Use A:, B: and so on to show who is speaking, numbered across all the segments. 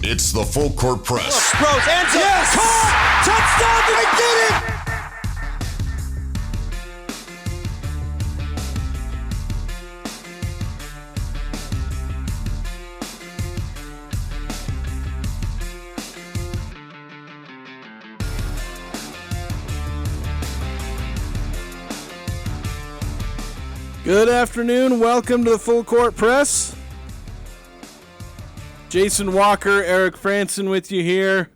A: It's the Full Court Press.
B: Throws, hands up.
C: Yes!
B: Caught! Touchdown! I did it!
C: Good afternoon. Welcome to the Full Court Press. Jason Walker, Eric Frandsen with you here.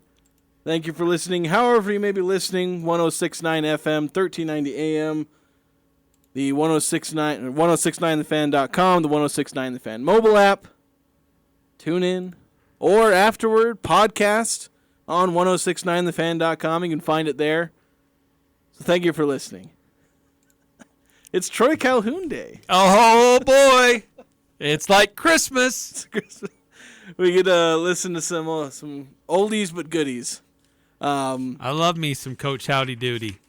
C: Thank you for listening. However you may be listening, 106.9 FM, 1390 AM, the 1069thefan.com, the 1069 The Fan mobile app. Tune in. Or afterward, podcast on 1069thefan.com. You can find it there. So thank you for listening. It's Troy Calhoun Day.
D: Oh, boy. It's like Christmas.
C: We get to listen to some oldies but goodies.
D: I love me some Coach Howdy Doody.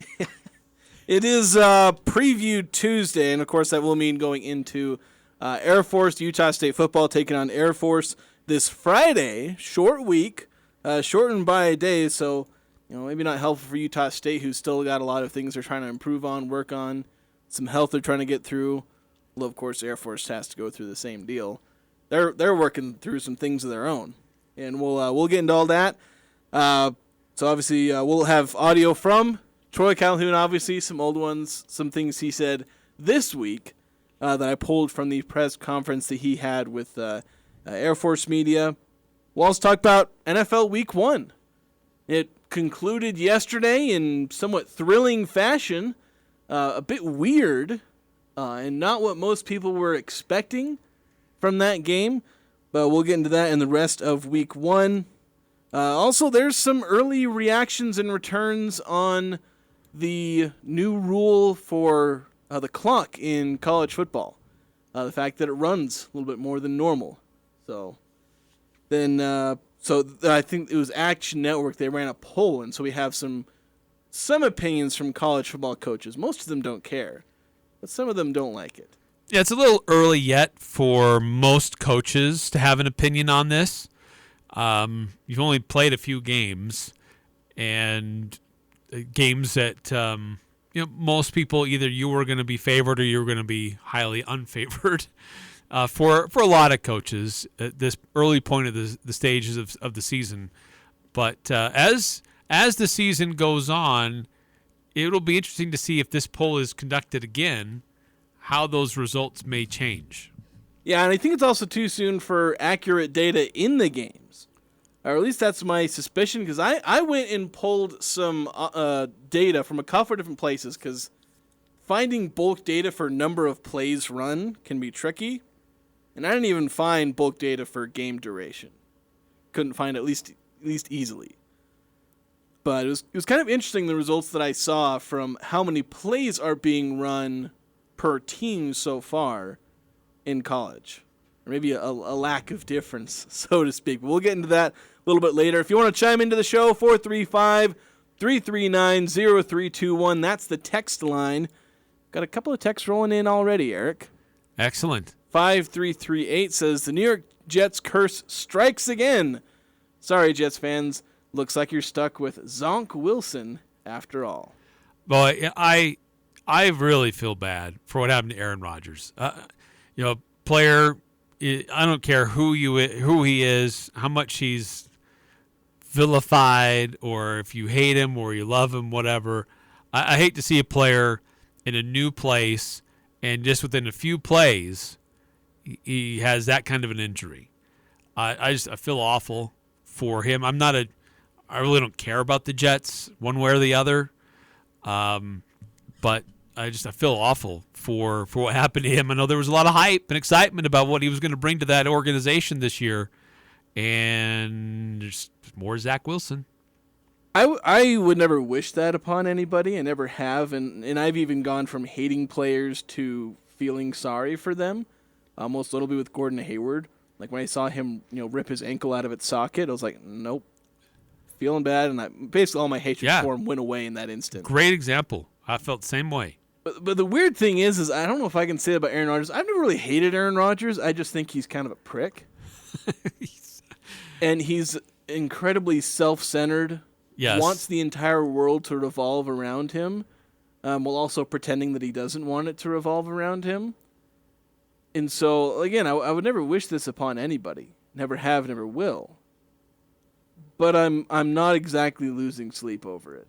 C: It is Preview Tuesday, and of course that will mean going into Air Force, Utah State football taking on Air Force this Friday. Short week, shortened by a day, so maybe not helpful for Utah State, who's still got a lot of things they're trying to improve on, work on. Some health they're trying to get through. Well, of course, Air Force has to go through the same deal. They're working through some things of their own, and we'll get into all that. So obviously we'll have audio from Troy Calhoun. Obviously, some old ones, some things he said this week that I pulled from the press conference that he had with Air Force media. We'll also talk about NFL Week 1. It concluded yesterday in somewhat thrilling fashion. A bit weird, and not what most people were expecting from that game, but we'll get into that in the rest of Week 1. Also, there's some early reactions and returns on the new rule for the clock in college football. The fact that it runs a little bit more than normal. So I think it was Action Network. They ran a poll, and so we have some opinions from college football coaches. Most of them don't care, but some of them don't like it.
D: Yeah, it's a little early yet for most coaches to have an opinion on this. You've only played a few games, and games that most people, either you were going to be favored or you were going to be highly unfavored. For a lot of coaches at this early point of the stages of the season. But as the season goes on, it'll be interesting to see if this poll is conducted again, how those results may change.
C: Yeah, and I think it's also too soon for accurate data in the games. Or at least that's my suspicion, because I went and pulled some data from a couple of different places, because finding bulk data for number of plays run can be tricky. And I didn't even find bulk data for game duration. Couldn't find it at least easily. But it was kind of interesting, the results that I saw from how many plays are being run per team so far in college. Or maybe a lack of difference, so to speak. But we'll get into that a little bit later. If you want to chime into the show, 435-339-0321. That's the text line. Got a couple of texts rolling in already, Eric.
D: Excellent.
C: 5338 says, the New York Jets curse strikes again. Sorry, Jets fans. Looks like you're stuck with Zonk Wilson after all.
D: Boy, I really feel bad for what happened to Aaron Rodgers. Player, I don't care who he is, how much he's vilified, or if you hate him or you love him, whatever. I hate to see a player in a new place and just within a few plays he has that kind of an injury. I feel awful for him. I really don't care about the Jets one way or the other, but I feel awful for what happened to him. I know there was a lot of hype and excitement about what he was going to bring to that organization this year, and there's more Zach Wilson.
C: I would never wish that upon anybody. I never have, and I've even gone from hating players to feeling sorry for them. Most notably with Gordon Hayward. Like when I saw him, rip his ankle out of its socket, I was like, nope. Feeling bad, and basically all my hatred for him went away in that instant.
D: Great example. I felt the same way.
C: But the weird thing is I don't know if I can say that about Aaron Rodgers. I've never really hated Aaron Rodgers. I just think he's kind of a prick. And he's incredibly self-centered.
D: Yes.
C: Wants the entire world to revolve around him, while also pretending that he doesn't want it to revolve around him. And so, again, I would never wish this upon anybody. Never have, never will. But I'm not exactly losing sleep over it.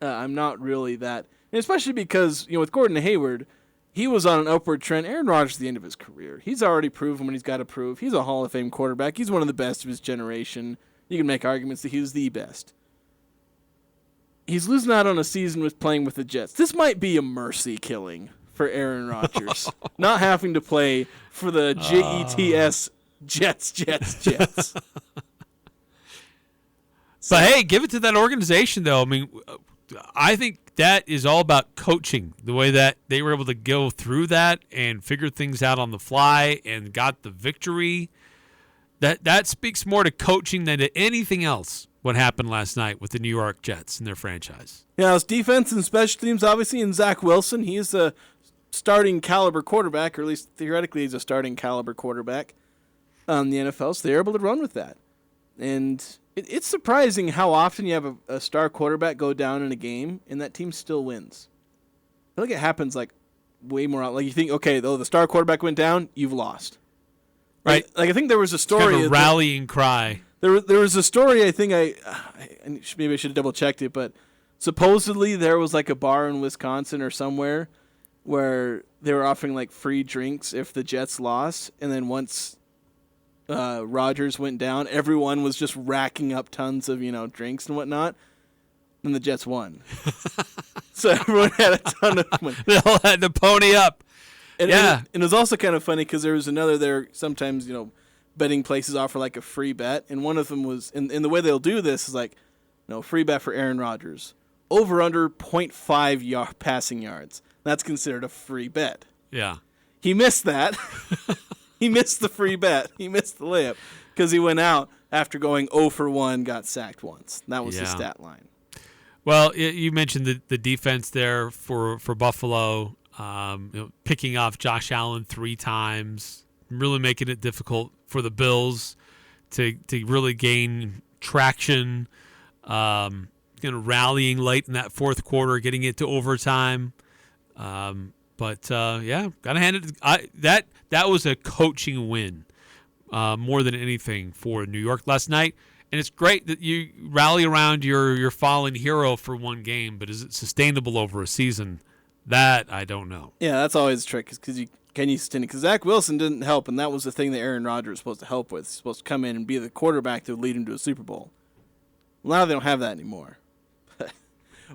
C: I'm not really that. And especially because, with Gordon Hayward, he was on an upward trend. Aaron Rodgers at the end of his career. He's already proven what he's got to prove. He's a Hall of Fame quarterback. He's one of the best of his generation. You can make arguments that he was the best. He's losing out on a season with playing with the Jets. This might be a mercy killing for Aaron Rodgers. Not having to play for the Jets.
D: But hey, give it to that organization, though. I mean, I think that is all about coaching, the way that they were able to go through that and figure things out on the fly and got the victory. That speaks more to coaching than to anything else, what happened last night with the New York Jets and their franchise.
C: Yeah, it's defense and special teams, obviously, and Zach Wilson. He's a starting caliber quarterback, or at least theoretically he's a starting caliber quarterback in the NFL, so they're able to run with that. And it's surprising how often you have a star quarterback go down in a game and that team still wins. I feel like it happens way more. Like you think, okay, though the star quarterback went down, you've lost.
D: Right.
C: Like I think there was a story.
D: It's kind of a rallying cry.
C: There was a story. I think maybe I should have double checked it, but supposedly there was a bar in Wisconsin or somewhere where they were offering free drinks if the Jets lost, and then once Rodgers went down, everyone was just racking up tons of drinks and whatnot, and the Jets won. So everyone had a ton of money.
D: They all had to pony up.
C: And
D: yeah,
C: and it was also kind of funny because there was another there. Sometimes betting places offer a free bet, and one of them was, and the way they'll do this is free bet for Aaron Rodgers over under 0.5 passing yards. That's considered a free bet.
D: Yeah,
C: he missed that. He missed the free bet. He missed the layup because he went out after going 0 for 1, got sacked once. That was the stat line.
D: Well, you mentioned the defense there for Buffalo. Picking off Josh Allen 3 times, really making it difficult for the Bills to really gain traction. Rallying late in that fourth quarter, getting it to overtime. But gotta hand it. That was a coaching win more than anything for New York last night. And it's great that you rally around your fallen hero for one game, but is it sustainable over a season? That I don't know.
C: Yeah, that's always the trick, because can you sustain it? Because Zach Wilson didn't help, and that was the thing that Aaron Rodgers was supposed to help with. He's supposed to come in and be the quarterback that would lead him to a Super Bowl. Well, now they don't have that anymore.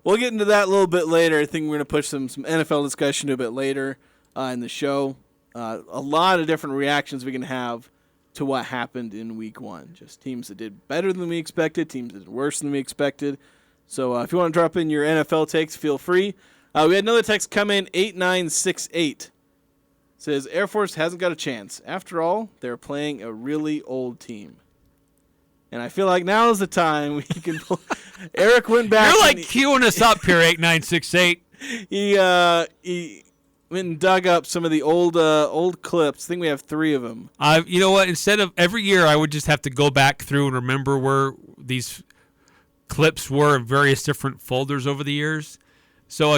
C: We'll get into that a little bit later. I think we're going to push some NFL discussion a bit later in the show. A lot of different reactions we can have to what happened in Week 1. Just teams that did better than we expected, teams that did worse than we expected. So if you want to drop in your NFL takes, feel free. We had another text come in, 8968. Says, Air Force hasn't got a chance. After all, they're playing a really old team. And I feel like now is the time we can pull. Eric went back.
D: You're queuing us up here, 8968.
C: He went and dug up some of the old clips. I think we have 3 of them.
D: You know what? Instead of every year, I would just have to go back through and remember where these clips were in various different folders over the years. So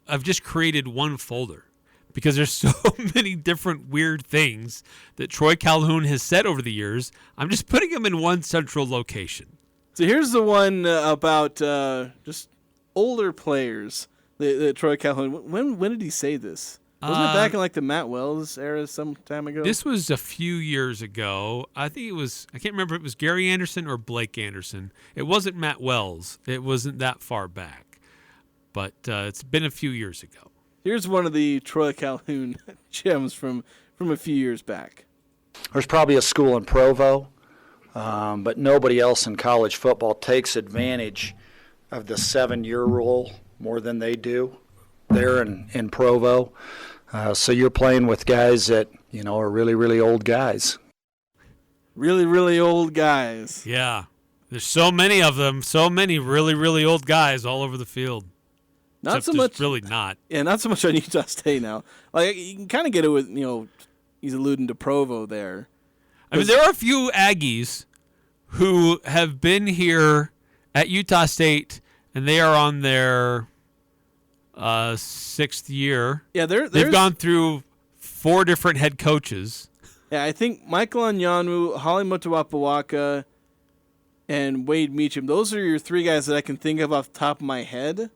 D: I've just created one folder because there's so many different weird things that Troy Calhoun has said over the years. I'm just putting them in one central location.
C: So here's the one about just older players that Troy Calhoun. When did he say this? Wasn't it back in the Matt Wells era some time ago?
D: This was a few years ago. I think it was, I can't remember if it was Gary Anderson or Blake Anderson. It wasn't Matt Wells. It wasn't that far back. But it's been a few years ago.
C: Here's one of the Troy Calhoun gems from a few years back.
E: There's probably a school in Provo, but nobody else in college football takes advantage of the 7-year rule more than they do there in Provo. So you're playing with guys that, are really, really old guys.
C: Really, really old guys.
D: Yeah. There's so many of them, so many really, really old guys all over the field.
C: Not
D: Except
C: so much.
D: Really not.
C: Yeah, not so much on Utah State now. You can kind of get it with, he's alluding to Provo there.
D: I mean, there are a few Aggies who have been here at Utah State, and they are on their 6th year.
C: Yeah,
D: they've gone through 4 different head coaches.
C: Yeah, I think Michael Anyanu, Holly Mutawapawaka, and Wade Meacham, those are your 3 guys that I can think of off the top of my head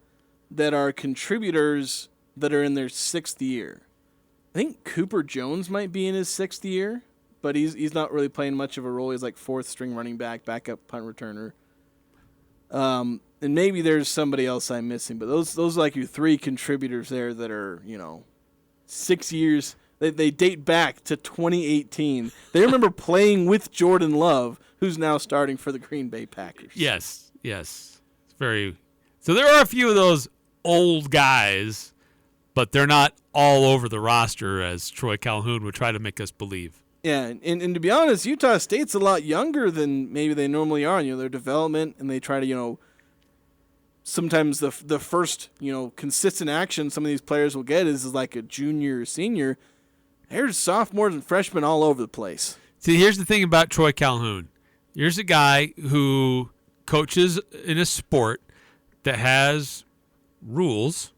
C: that are contributors that are in their 6th year. I think Cooper Jones might be in his 6th year, but he's not really playing much of a role. He's like 4th string running back, backup punt returner. And maybe there's somebody else I'm missing, but those are like your 3 contributors there that are, 6 years. They date back to 2018. They remember playing with Jordan Love, who's now starting for the Green Bay Packers.
D: Yes. It's very. So there are a few of those old guys, but they're not all over the roster as Troy Calhoun would try to make us believe.
C: Yeah, and to be honest, Utah State's a lot younger than maybe they normally are. Their development, and they try to, sometimes the first, consistent action some of these players will get is like a junior or senior. There's sophomores and freshmen all over the place.
D: See, here's the thing about Troy Calhoun. Here's a guy who coaches in a sport that has rules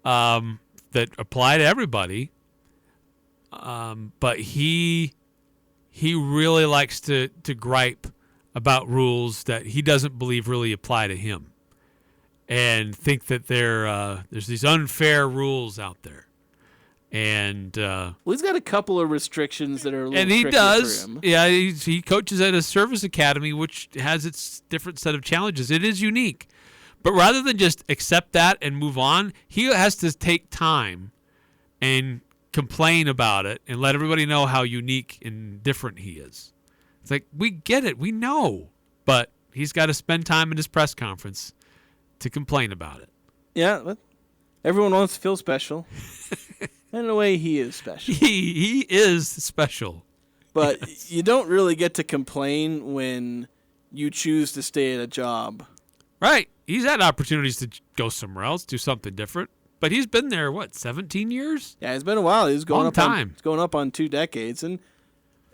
D: that apply to everybody, but he really likes to gripe about rules that he doesn't believe really apply to him, and think that there's these unfair rules out there. And
C: he's got a couple of restrictions that are a little
D: and he
C: tricky
D: does.
C: for him.
D: Yeah, he coaches at a service academy, which has its different set of challenges. It is unique. But rather than just accept that and move on, he has to take time and complain about it and let everybody know how unique and different he is. It's like, we get it. We know. But he's got to spend time in his press conference to complain about it.
C: Yeah, but everyone wants to feel special. In a way, he is special.
D: He is special.
C: But
D: yes.
C: You don't really get to complain when you choose to stay at a job.
D: Right. He's had opportunities to go somewhere else, do something different. But he's been there, 17 years?
C: Yeah, it's been a while. He's going
D: Long
C: going up on 2 decades. And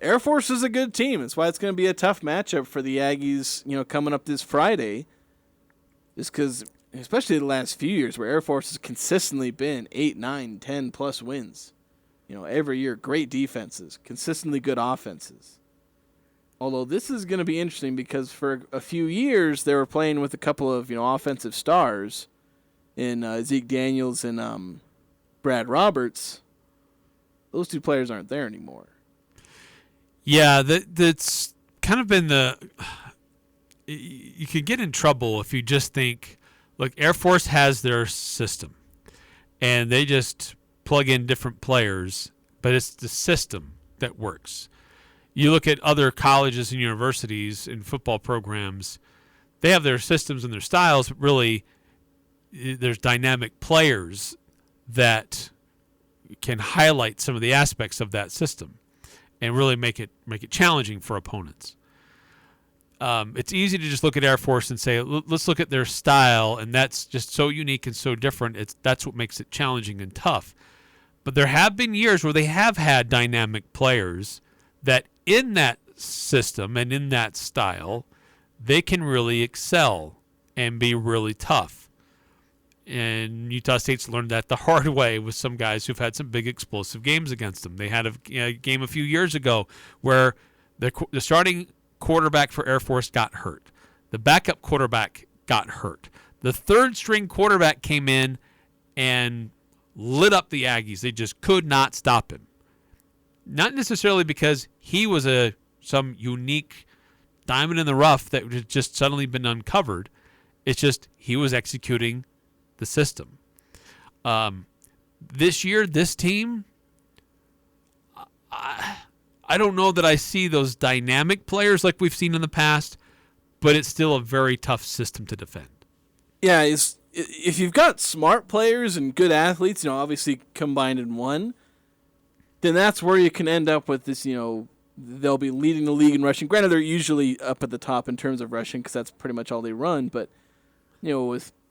C: Air Force is a good team. That's why it's going to be a tough matchup for the Aggies, coming up this Friday. Just because, especially the last few years, where Air Force has consistently been 8, 9, 10-plus wins. Every year, great defenses, consistently good offenses. Although this is going to be interesting because for a few years, they were playing with a couple of, offensive stars in Zeke Daniels and Brad Roberts. Those 2 players aren't there anymore.
D: Yeah, that's kind of been you could get in trouble if you just think, look, Air Force has their system, and they just plug in different players, but it's the system that works. You look at other colleges and universities and football programs, they have their systems and their styles, but really there's dynamic players that can highlight some of the aspects of that system and really make it challenging for opponents. It's easy to just look at Air Force and say, let's look at their style, and that's just so unique and so different. That's what makes it challenging and tough. But there have been years where they have had dynamic players that in that system and in that style, they can really excel and be really tough. And Utah State's learned that the hard way with some guys who've had some big explosive games against them. They had a game a few years ago where the starting quarterback for Air Force got hurt. The backup quarterback got hurt. The third-string quarterback came in and lit up the Aggies. They just could not stop him. Not necessarily because he was some unique diamond in the rough that had just suddenly been uncovered. It's just he was executing the system. This year, this team, I don't know that I see those dynamic players like we've seen in the past, but it's still a very tough system to defend.
C: Yeah, if you've got smart players and good athletes, obviously combined in one, then that's where you can end up with this, they'll be leading the league in rushing. Granted, they're usually up at the top in terms of rushing because that's pretty much all they run. But,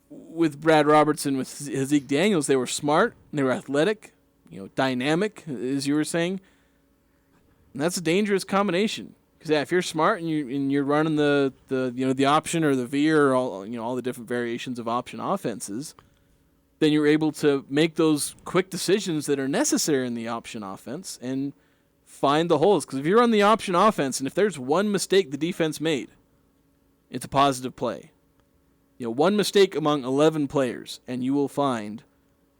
C: with Brad Robertson, with Zeke Daniels, they were smart, and they were athletic, dynamic, as you were saying. And that's a dangerous combination Because if you're smart and you're running the option or the veer or all the different variations of option offenses, then you're able to make those quick decisions that are necessary in the option offense and find the holes. Because if you're on the option offense and if there's one mistake the defense made, it's a positive play. One mistake among 11 players, and you will find,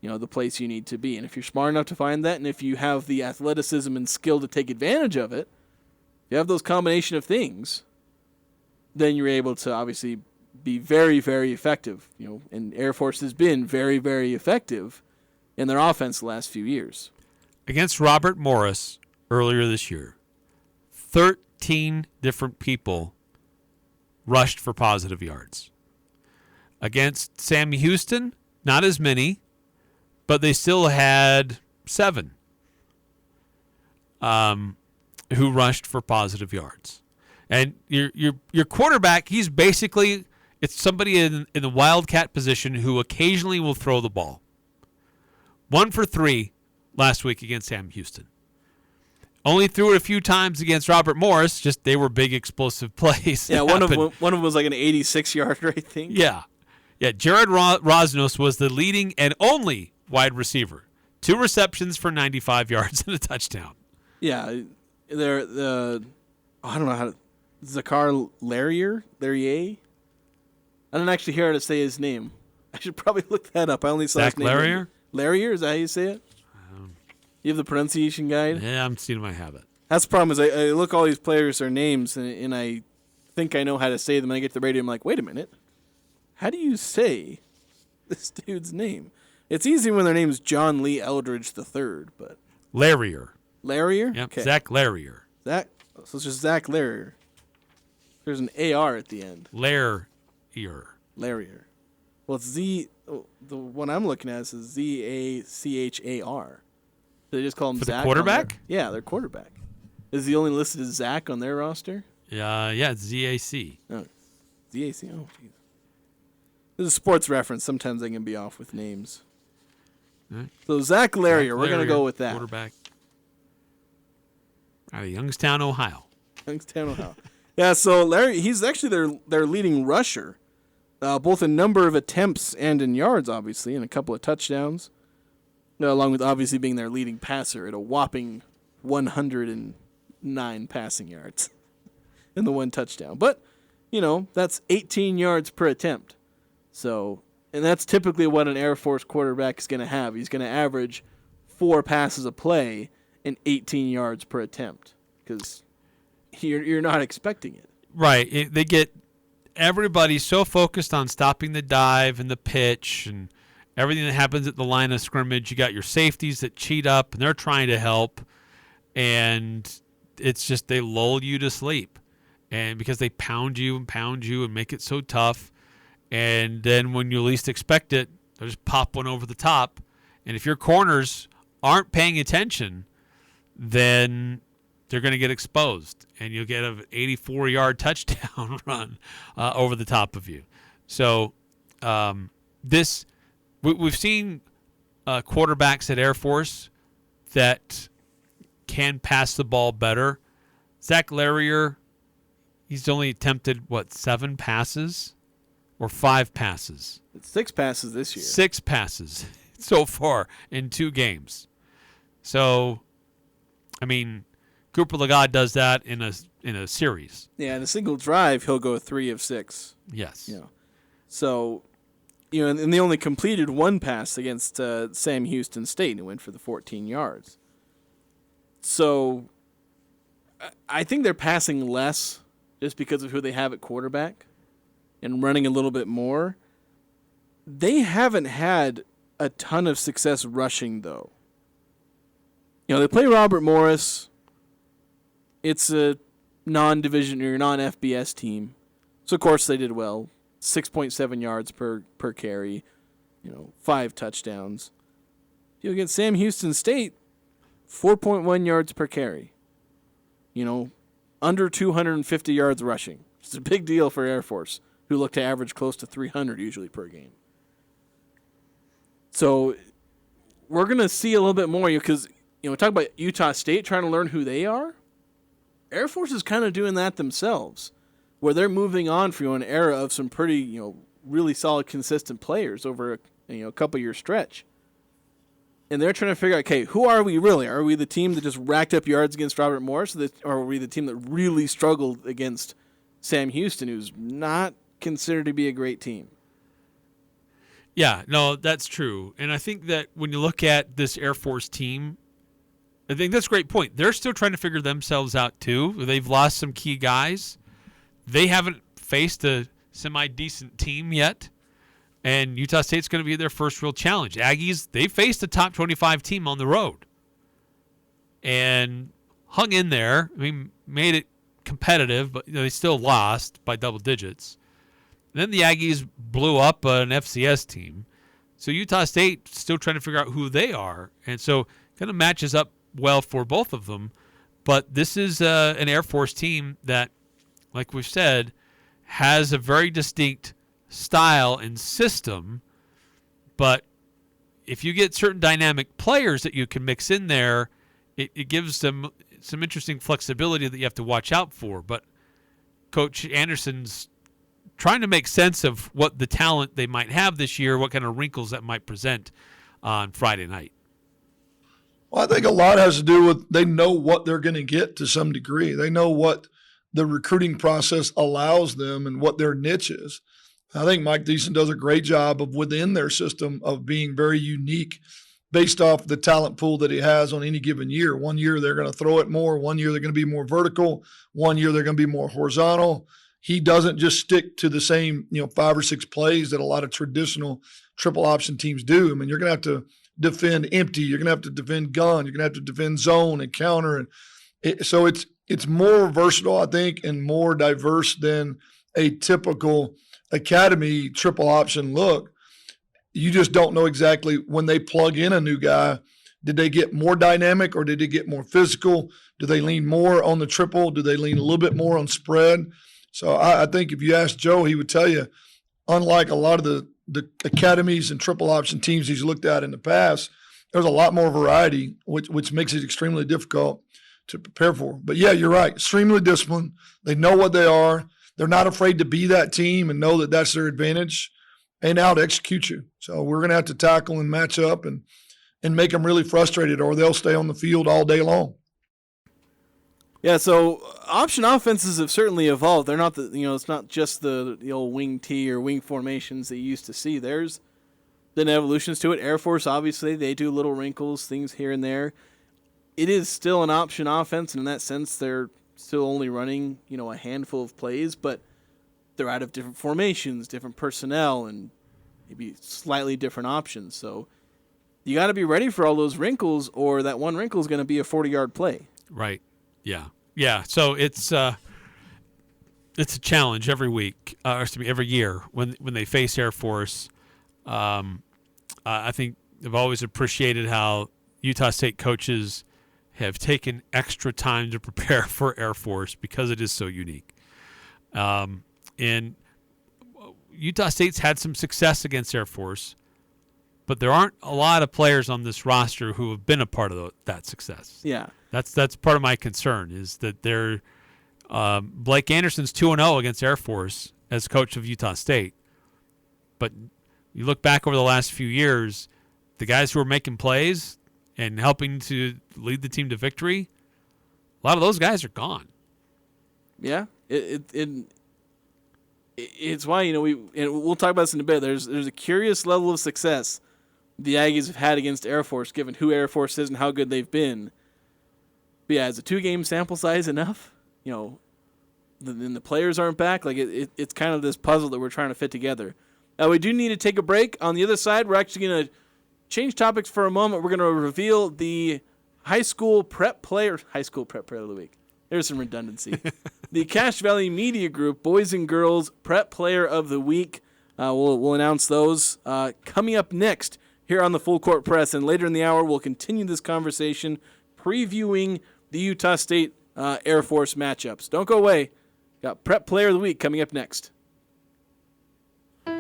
C: the place you need to be. And if you're smart enough to find that, and if you have the athleticism and skill to take advantage of it, if you have those combination of things, then you're able to obviously be very, very effective. And Air Force has been very, very effective in their offense the last few years.
D: Against Robert Morris earlier this year, 13 different people rushed for positive yards. Against Sam Houston, not as many, but they still had 7 who rushed for positive yards. And your quarterback, he's basically, it's somebody in the wildcat position who occasionally will throw the ball. 1 for 3 last week against Sam Houston. Only threw it a few times against Robert Morris. Just they were big explosive plays.
C: Yeah, one of them was like an 86-yarder, I think.
D: Yeah. Jared Rosnos was the leading and only wide receiver. 2 receptions for 95 yards and a touchdown.
C: Yeah, I don't know how to. Zakar Larrier? I don't actually hear how to say his name. I should probably look that up. I only saw his name.
D: Larrier?
C: Larrier, is that how you say it? You have the pronunciation guide?
D: Yeah, I'm seeing my habit.
C: That's the problem is I look all these players, their names, and I think I know how to say them. And I get to the radio, I'm like, wait a minute. How do you say this dude's name? It's easy when their name's John Lee Eldridge III, but...
D: Larrier.
C: Larrier?
D: Yep,
C: Okay.
D: Zach Larrier.
C: So it's just Zach Larrier. There's an AR at the end.
D: Larrier.
C: Well, it's the one I'm looking at is Zachar. They just call him
D: For
C: Zach.
D: the quarterback?
C: Yeah, their quarterback. Is he only listed as Zach on their roster?
D: Yeah, it's ZAC.
C: Oh, ZAC. Oh, jeez. This is a sports reference. Sometimes they can be off with names.
D: Right.
C: So Zach Larrier, we're going to go with that.
D: Quarterback. Out of Youngstown, Ohio.
C: Youngstown, Ohio. Yeah, so Larry, he's actually their leading rusher, both in number of attempts and in yards, obviously, and a couple of touchdowns, along with obviously being their leading passer at a whopping 109 passing yards and the 1 touchdown. But, that's 18 yards per attempt. So, and that's typically what an Air Force quarterback is going to have. He's going to average 4 passes a play and 18 yards per attempt because you're not expecting it.
D: Right. They get everybody so focused on stopping the dive and the pitch and everything that happens at the line of scrimmage. You got your safeties that cheat up, and they're trying to help, and it's just they lull you to sleep. And because they pound you and make it so tough, and then when you least expect it, they'll just pop one over the top. And if your corners aren't paying attention, then they're going to get exposed, and you'll get an 84-yard touchdown run over the top of you. So we've seen quarterbacks at Air Force that can pass the ball better. Zach Larrier, he's only attempted, 7 passes or 5 passes?
C: It's 6 passes this year.
D: 6 passes so far in 2 games. So, I mean, Cooper Legat does that in a series.
C: Yeah, in a single drive, he'll go 3 of 6.
D: Yes.
C: Yeah. So, and they only completed 1 pass against Sam Houston State, and it went for the 14 yards. So, I think they're passing less just because of who they have at quarterback and running a little bit more. They haven't had a ton of success rushing, though. They play Robert Morris. It's a non-division or non-FBS team. So, of course, they did well. 6.7 yards per carry, 5 touchdowns. Against Sam Houston State, 4.1 yards per carry. Under 250 yards rushing. It's a big deal for Air Force, who look to average close to 300 usually per game. So we're going to see a little bit more because, talk about Utah State trying to learn who they are. Air Force is kind of doing that themselves, where they're moving on from an era of some pretty, really solid, consistent players over a couple-year stretch. And they're trying to figure out, okay, who are we really? Are we the team that just racked up yards against Robert Morris, or are we the team that really struggled against Sam Houston, who's not considered to be a great team?
D: Yeah, no, that's true. And I think that when you look at this Air Force team, I think that's a great point. They're still trying to figure themselves out, too. They've lost some key guys. They haven't faced a semi-decent team yet. And Utah State's going to be their first real challenge. Aggies, they faced a top 25 team on the road and hung in there. I mean, made it competitive, but they still lost by double digits. And then the Aggies blew up an FCS team. So Utah State still trying to figure out who they are. And so kind of matches up well for both of them. But this is an Air Force team that, like we've said, has a very distinct style and system, but if you get certain dynamic players that you can mix in there, it gives them some interesting flexibility that you have to watch out for. But Coach Anderson's trying to make sense of what the talent they might have this year, what kind of wrinkles that might present on Friday night.
F: Well, I think a lot has to do with they know what they're going to get to some degree. They know what the recruiting process allows them and what their niche is. I think Mike Deason does a great job of within their system of being very unique based off the talent pool that he has on any given year. One year they're going to throw it more. One year they're going to be more vertical. One year they're going to be more horizontal. He doesn't just stick to the same, 5 or 6 plays that a lot of traditional triple option teams do. I mean, you're going to have to defend empty. You're going to have to defend gun. You're going to have to defend zone and counter. So it's more versatile, I think, and more diverse than a typical academy triple option look. You just don't know exactly when they plug in a new guy. Did they get more dynamic or did they get more physical? Do they lean more on the triple? Do they lean a little bit more on spread? So I think if you ask Joe, he would tell you, unlike a lot of the academies and triple option teams he's looked at in the past, there's a lot more variety, which makes it extremely difficult to prepare for. But yeah, you're right. Extremely disciplined. They know what they are. They're not afraid to be that team and know that that's their advantage and out execute you. So we're going to have to tackle and match up and make them really frustrated, or they'll stay on the field all day long.
C: Yeah, so option offenses have certainly evolved. They're not it's not just the old wing T or wing formations that you used to see. There's been evolutions to it. Air Force, obviously, they do little wrinkles, things here and there. It is still an option offense, and in that sense, they're still only running, a handful of plays, but they're out of different formations, different personnel, and maybe slightly different options. So you got to be ready for all those wrinkles, or that one wrinkle is going to be a 40-yard play.
D: Right. Yeah. Yeah. So it's a challenge every week, every year when they face Air Force. I think I've always appreciated how Utah State coaches have taken extra time to prepare for Air Force because it is so unique. And Utah State's had some success against Air Force, but there aren't a lot of players on this roster who have been a part of that success.
C: Yeah.
D: That's part of my concern is that they're Blake Anderson's 2-0 against Air Force as coach of Utah State. But you look back over the last few years, the guys who are making plays and helping to lead the team to victory, a lot of those guys are gone.
C: Yeah, it's why we'll talk about this in a bit. There's a curious level of success the Aggies have had against Air Force, given who Air Force is and how good they've been. But yeah, is a 2-game sample size enough? Then the players aren't back. Like it's kind of this puzzle that we're trying to fit together. We do need to take a break. On the other side, we're actually going to change topics for a moment. We're going to reveal the high school prep player of the week. There's some redundancy. The Cache Valley Media Group Boys and Girls Prep Player of the Week. We'll announce those coming up next here on the Full Court Press. And later in the hour, we'll continue this conversation previewing the Utah State Air Force matchups. Don't go away. Got Prep Player of the Week coming up next.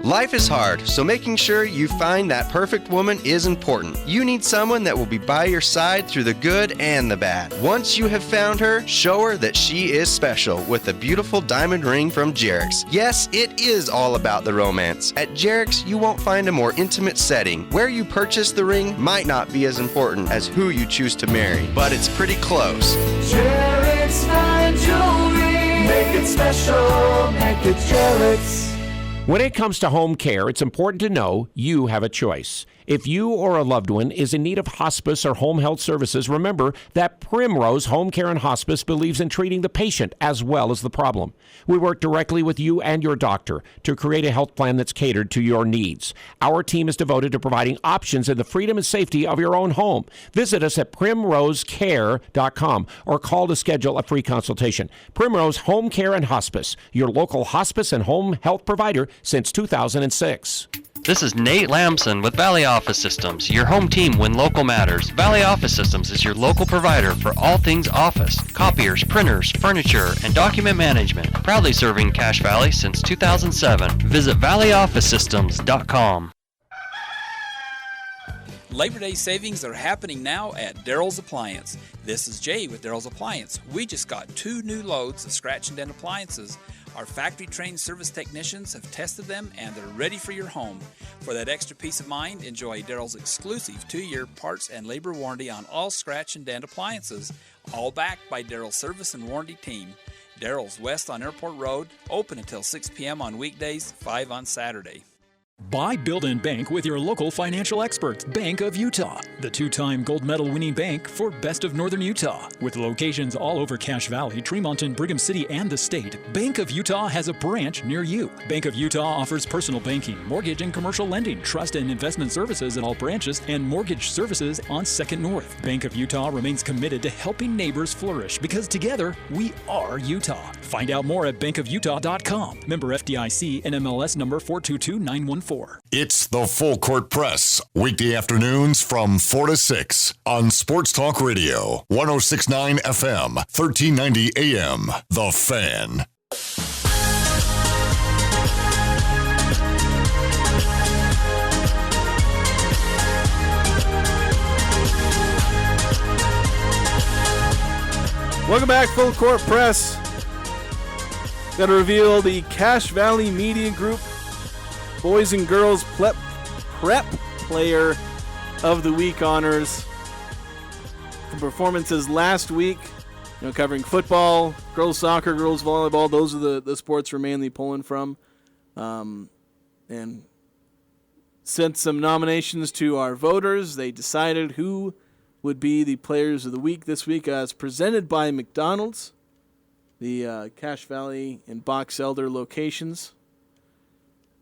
G: Life is hard, so making sure you find that perfect woman is important. You need someone that will be by your side through the good and the bad. Once you have found her, show her that she is special with a beautiful diamond ring from Jerix. Yes, it is all about the romance. At Jerix, you won't find a more intimate setting. Where you purchase the ring might not be as important as who you choose to marry, but it's pretty close.
B: Jerix Fine Jewelry. Make it special. Make it Jerix.
H: When it comes to home care, it's important to know you have a choice. If you or a loved one is in need of hospice or home health services, remember that Primrose Home Care and Hospice believes in treating the patient as well as the problem. We work directly with you and your doctor to create a health plan that's catered to your needs. Our team is devoted to providing options in the freedom and safety of your own home. Visit us at primrosecare.com or call to schedule a free consultation. Primrose Home Care and Hospice, your local hospice and home health provider since 2006.
I: This is Nate Lamson with Valley Office Systems, your home team when local matters. Valley Office Systems is your local provider for all things office, copiers, printers, furniture, and document management. Proudly serving Cache Valley since 2007. Visit valleyofficesystems.com.
J: Labor Day savings are happening now at Daryl's Appliance. This is Jay with Daryl's Appliance. We just got 2 new loads of scratch and dent appliances. Our factory-trained service technicians have tested them and they're ready for your home. For that extra peace of mind, enjoy Daryl's exclusive 2-year parts and labor warranty on all scratch and dent appliances, all backed by Daryl's service and warranty team. Daryl's west on Airport Road, open until 6 p.m. on weekdays, 5 on Saturday.
K: Buy, build, and bank with your local financial experts, Bank of Utah, the 2-time gold medal winning bank for Best of Northern Utah. With locations all over Cache Valley, Tremonton, Brigham City, and the state, Bank of Utah has a branch near you. Bank of Utah offers personal banking, mortgage and commercial lending, trust and investment services at all branches, and mortgage services on 2nd North. Bank of Utah remains committed to helping neighbors flourish because together we are Utah. Find out more at bankofutah.com. Member FDIC, NMLS number 422914.
A: It's the Full Court Press, weekday afternoons from 4 to 6 on Sports Talk Radio, 106.9 FM, 1390 AM. The Fan.
C: Welcome back, Full Court Press. Got to reveal the Cache Valley Media Group Boys and Girls Prep Player of the Week honors. The performances last week, covering football, girls soccer, girls volleyball. Those are the sports we're mainly pulling from. And sent some nominations to our voters. They decided who would be the Players of the Week this week. It's presented by McDonald's, the Cache Valley and Box Elder locations.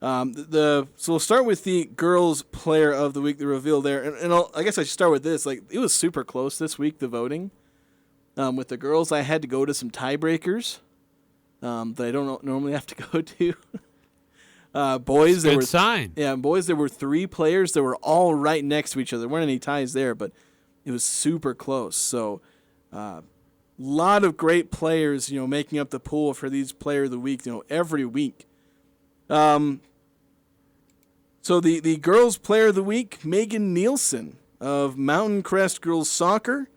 C: So we'll start with the Girls Player of the Week, the reveal there. And I guess I should start with this. It was super close this week, the voting. With the girls, I had to go to some tiebreakers that I don't normally have to go to. Boys, there were
D: sign.
C: Yeah, boys, there were 3 players that were all right next to each other. There weren't any ties there, but it was super close. So, lot of great players, making up the pool for these Player of the Week, every week. So the Girls Player of the Week, Megan Nielsen of Mountain Crest Girls Soccer.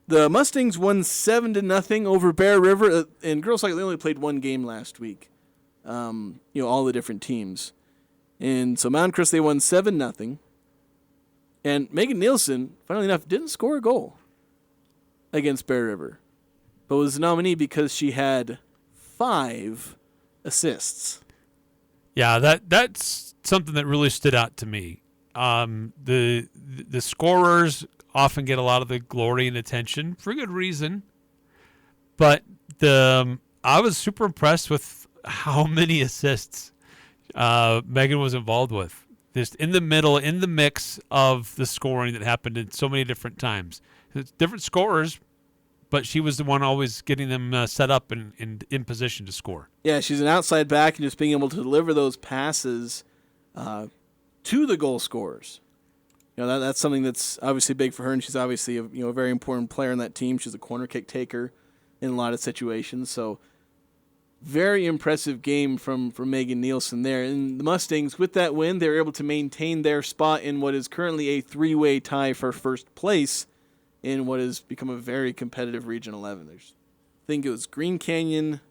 C: The Mustangs won 7-0 over Bear River. In girls soccer, they only played 1 game last week. All the different teams. And so Mountain Crest, they won 7-0. And Megan Nielsen, funnily enough, didn't score a goal against Bear River, but was a nominee because she had 5 assists.
D: Yeah, that's something that really stood out to me. The scorers often get a lot of the glory and attention for good reason, but I was super impressed with how many assists Megan was involved with. Just in the middle, in the mix of the scoring that happened at so many different times. It's different scorers, but she was the one always getting them set up and in position to score. Yeah, she's an outside back and just being able to deliver those passes to the goal scorers. That's something that's obviously big for her, and she's obviously a very important player in that team. She's a corner kick taker in a lot of situations. So
C: very impressive game from Megan Nielsen there. And the Mustangs, with that win, they were able to maintain their spot in what is currently a 3-way tie for first place in what has become a very competitive Region 11. I think it was Green Canyon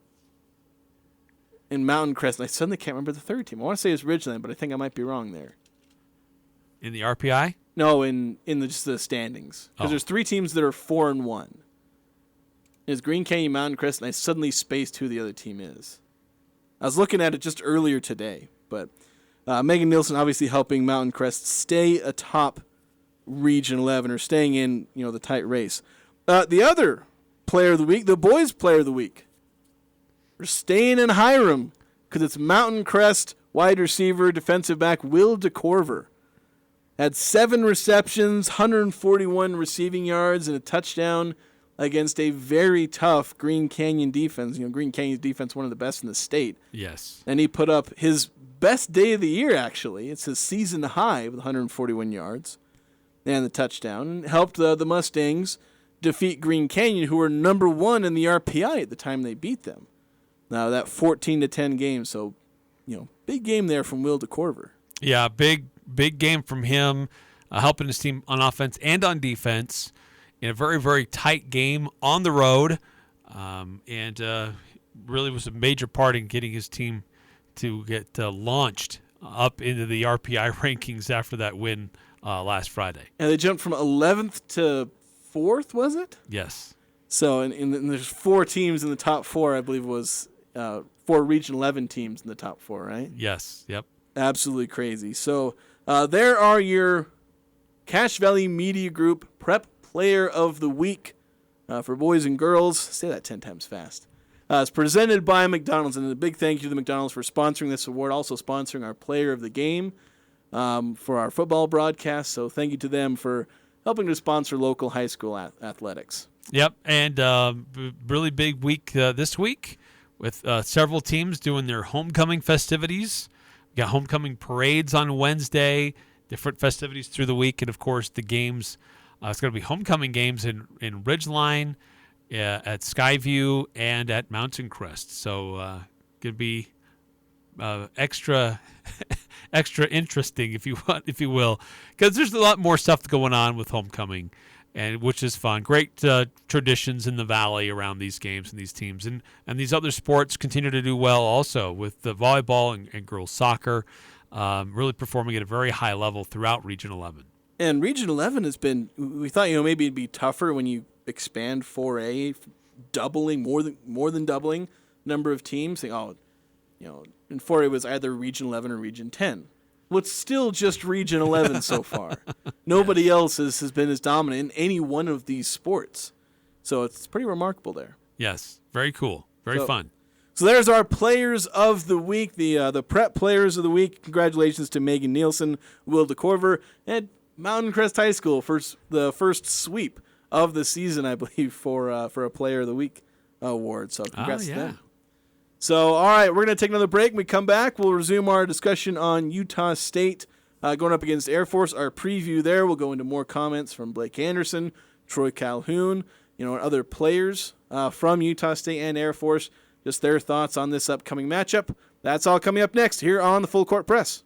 C: and Mountain Crest. And I suddenly can't remember the third team. I want to say it's Ridgeland, but I think I might be wrong there.
D: In the RPI?
C: No, in just the standings. Because there's 3 teams that are 4-1. It's Green Canyon, Mountain Crest, and I suddenly spaced who the other team is. I was looking at it just earlier today, but Megan Nielsen obviously helping Mountain Crest stay atop Region 11, or staying in the tight race. The other player of the week, the boys' player of the week, we're staying in Hiram because it's Mountain Crest wide receiver, defensive back Will DeCorver. Had 7 receptions, 141 receiving yards, and a touchdown against a very tough Green Canyon defense. Green Canyon's defense, one of the best in the state.
D: Yes.
C: And he put up his best day of the year, actually. It's his season high with 141 yards and the touchdown. And helped the Mustangs defeat Green Canyon, who were number 1 in the RPI at the time they beat them. Now, that 14-10 game. So, big game there from Will DeCorver.
D: Yeah, big game from him, helping his team on offense and on defense in a very, very tight game on the road, and really was a major part in getting his team to get launched up into the RPI rankings after that win last Friday.
C: And they jumped from 11th to 4th, was it?
D: Yes.
C: So, and there's 4 teams in the top 4, I believe was 4 Region 11 teams in the top 4, right?
D: Yes, yep.
C: Absolutely crazy. So, there are your Cache Valley Media Group Prep Player of the Week for boys and girls. Say that 10 times fast. It's presented by McDonald's, and a big thank you to the McDonald's for sponsoring this award, also sponsoring our Player of the Game for our football broadcast. So thank you to them for helping to sponsor local high school athletics.
D: Yep, and really big week this week with several teams doing their homecoming festivities. We got homecoming parades on Wednesday, different festivities through the week, and, of course, the games. It's going to be homecoming games in Ridgeline, at Skyview, and at Mountain Crest. So going to be extra interesting, if you will, because there's a lot more stuff going on with homecoming, and which is fun. Great traditions in the valley around these games and these teams, and these other sports continue to do well also with the volleyball and girls soccer, really performing at a very high level throughout Region 11.
C: And Region 11 has been, we thought, maybe it'd be tougher when you expand 4A, doubling, more than doubling number of teams. In 4A was either Region 11 or Region 10. Well, it's still just Region 11 so far. Nobody else has been as dominant in any one of these sports. So it's pretty remarkable there.
D: Yes, very cool, very fun.
C: So there's our Players of the Week, the Prep Players of the Week. Congratulations to Megan Nielsen, Will DeCorver, and Mountain Crest High School for the first sweep of the season, I believe, for a Player of the Week award. So congrats to them. So, all right, we're going to take another break. When we come back, we'll resume our discussion on Utah State going up against Air Force. Our preview there, we'll go into more comments from Blake Anderson, Troy Calhoun, and other players from Utah State and Air Force, just their thoughts on this upcoming matchup. That's all coming up next here on the Full Court Press.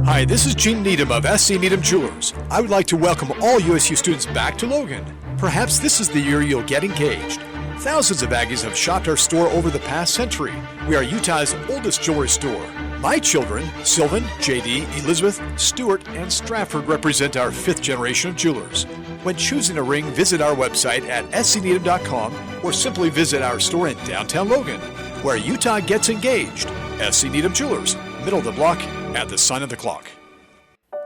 L: Hi, this is Gene Needham of SC Needham Jewelers. I would like to welcome all USU students back to Logan. Perhaps this is the year you'll get engaged. Thousands of Aggies have shopped our store over the past century. We are Utah's oldest jewelry store. My children, Sylvan, JD, Elizabeth, Stuart, and Stratford represent our 5th generation of jewelers. When choosing a ring, visit our website at scneedham.com or simply visit our store in downtown Logan, where Utah gets engaged. SC Needham Jewelers, middle of the block, at the sign of the clock.